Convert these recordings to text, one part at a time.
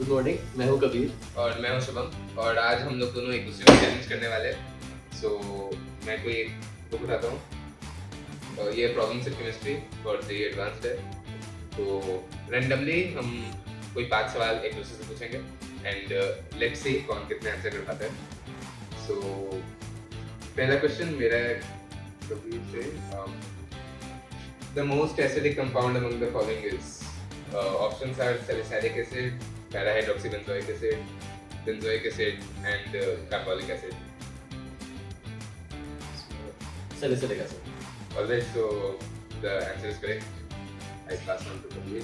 Good morning, मैं हूँ कबीर। और मैं हूँ शुभम और आज हम लोग दोनों एक दूसरे को चैलेंज करने वाले हैं। सो मैं कोई एक बुक उठाता हूँ और ये problems in chemistry for the advanced है। तो रैंडमली हम कोई 5 सवाल एक दूसरे से पूछेंगे एंड लेट्स सी कौन कितने आंसर कर पाता है। सो पहला क्वेश्चन मेरा है कबीर से, the most acidic compound among the following is, options are salicylic acid, para-hydroxybenzoic acid, benzoic acid, and carbolic acid. Salicylic acid. Alright, so the answer is correct. I pass on to Kabir.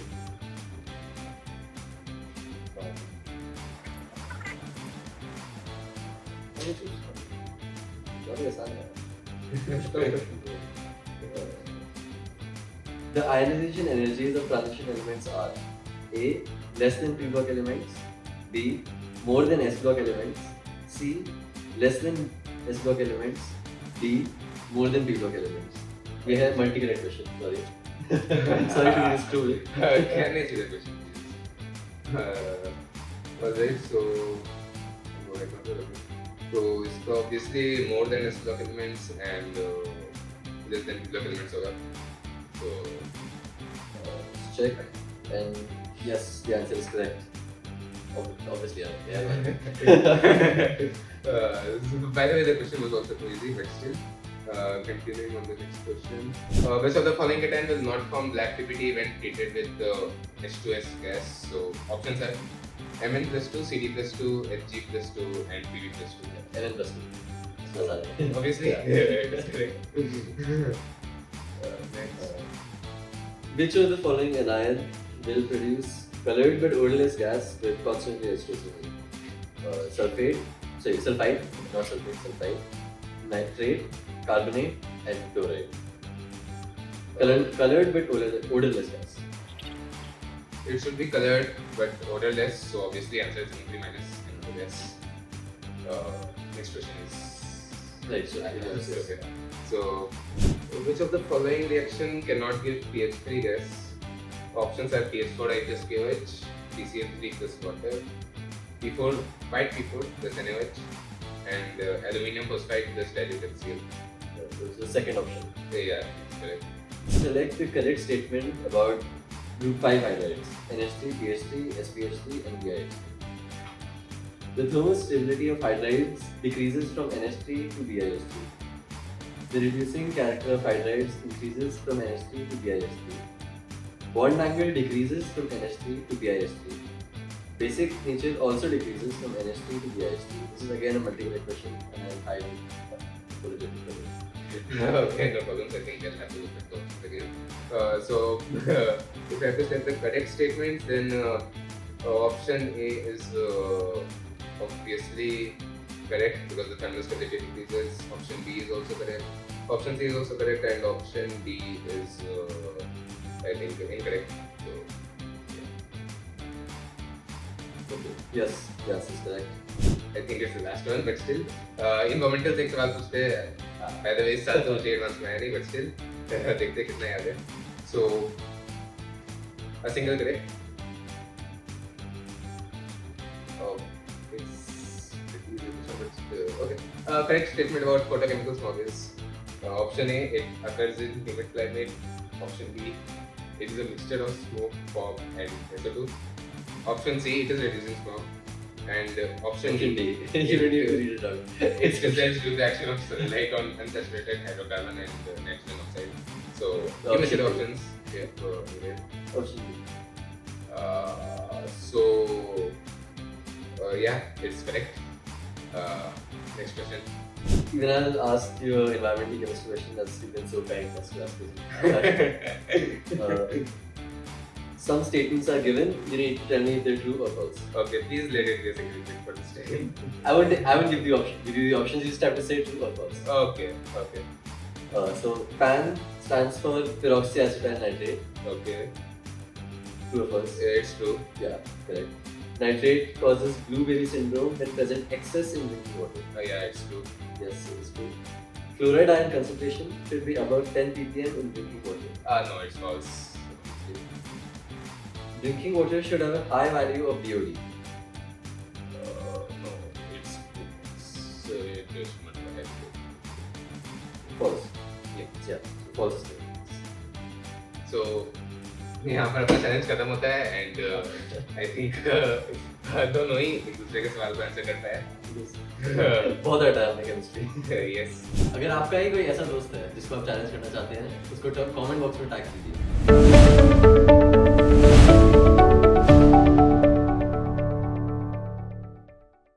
The ionization energies of transition elements are A. Less than p block elements, B. More than s block elements, C. Less than s block elements, D. More than p block elements. We have multi-correct question. Sorry. Sorry to use tool. Can I see the question, please? Alright, so इसका obviously more than s block elements and less than p block elements होगा. So check and yes, the answer is correct. Obviously, yeah. By the way, the question was also too easy, but still. Continuing on the next question. Which of the following cation will not form black PPT when treated with H2S gas? So options are Mn plus 2, Cd plus 2, Hg plus 2, and Pb plus 2. Mn plus 2. Obviously, yeah. That's correct. Next. Which of the following anion will produce colored but odorless gas with constantly H2SO? Sulfide, not sulfate, sulfide, nitrate, carbonate, and chloride. Colored but odorless gas. It should be colored but odorless, so obviously answer is going to be minus and odorless. Next question is Right, so okay. So, which of the following reaction cannot give pH3 gas? Options are pH4 plus KOH, PCl3 plus water, P4 white P4 plus NaOH, and aluminium phosphide plus dilute HCl. The second option. Yeah, that's correct. Select the correct statement about group 5 hydrides: NH3, BH3, SPH3, and BiH3. The thermostability of hydrides decreases from NH3 to BiH3. The reducing character of hydrides increases from NH3 to BiH3. Bond angle decreases from NH3 to BiH3. Basic nature also decreases from NH3 to BiH3. This is again a multi-correct question, and I'm highly apologetic for it. Okay, no problems. I think I'll have to look at those again. So, if I have to set the correct statements, then option A is obviously correct because the thermostability decreases. Option B is also correct. Option C is also correct, and option D is, I think, incorrect. So, Yes, yes, is correct. I think it's the last one, but still, environmental से एक सवाल पूछते हैं. By the way, इस साल तो मुझे advance में आया नहीं, but still, देखते हैं कितना याद है. So, a single correct. Oh, it's pretty easy to show, but okay. Correct statement about photochemical smog is option A, it occurs in humid climate. Option B, it is a mixture of smoke, fog, and SO2. Option C, it is reducing smog. And option D, You don't need to read it out. it's results due to the action of sunlight on unsaturated hydrocarbon and nitrogen oxide. So, give me the options. Yeah, Option B. Yeah, it's correct. Next question. Even I'll ask you an environmental chemistry question as you've been so kind as to ask this. Some statements are given. You need to tell me if they're true or false. Okay, please let it be a single click for this time. I won't give the option. Give you the options. You just have to say true or false. Okay. So PAN stands for peroxyacetyl nitrate. Okay. True or false? It's true. Yeah, correct. Nitrate causes blueberry syndrome when present excess in drinking water. Yeah, it's true. Yes, it is true. Fluoride ion concentration should be above 10 ppm in drinking water. No, it's false. Drinking water should have a high value of BOD. False. Yeah. Yeah. False statement. So यहाँ पर अपना challenge खत्म होता है and I think दोनों ही एक दूसरे के सवाल को आंसर कर पाए. बहुत हटा है हमने केमिस्ट्री. यस. अगर आपका ही कोई ऐसा दोस्त है जिसको आप चैलेंज करना चाहते हैं, उसको कमेंट बॉक्स में टैग कीजिए.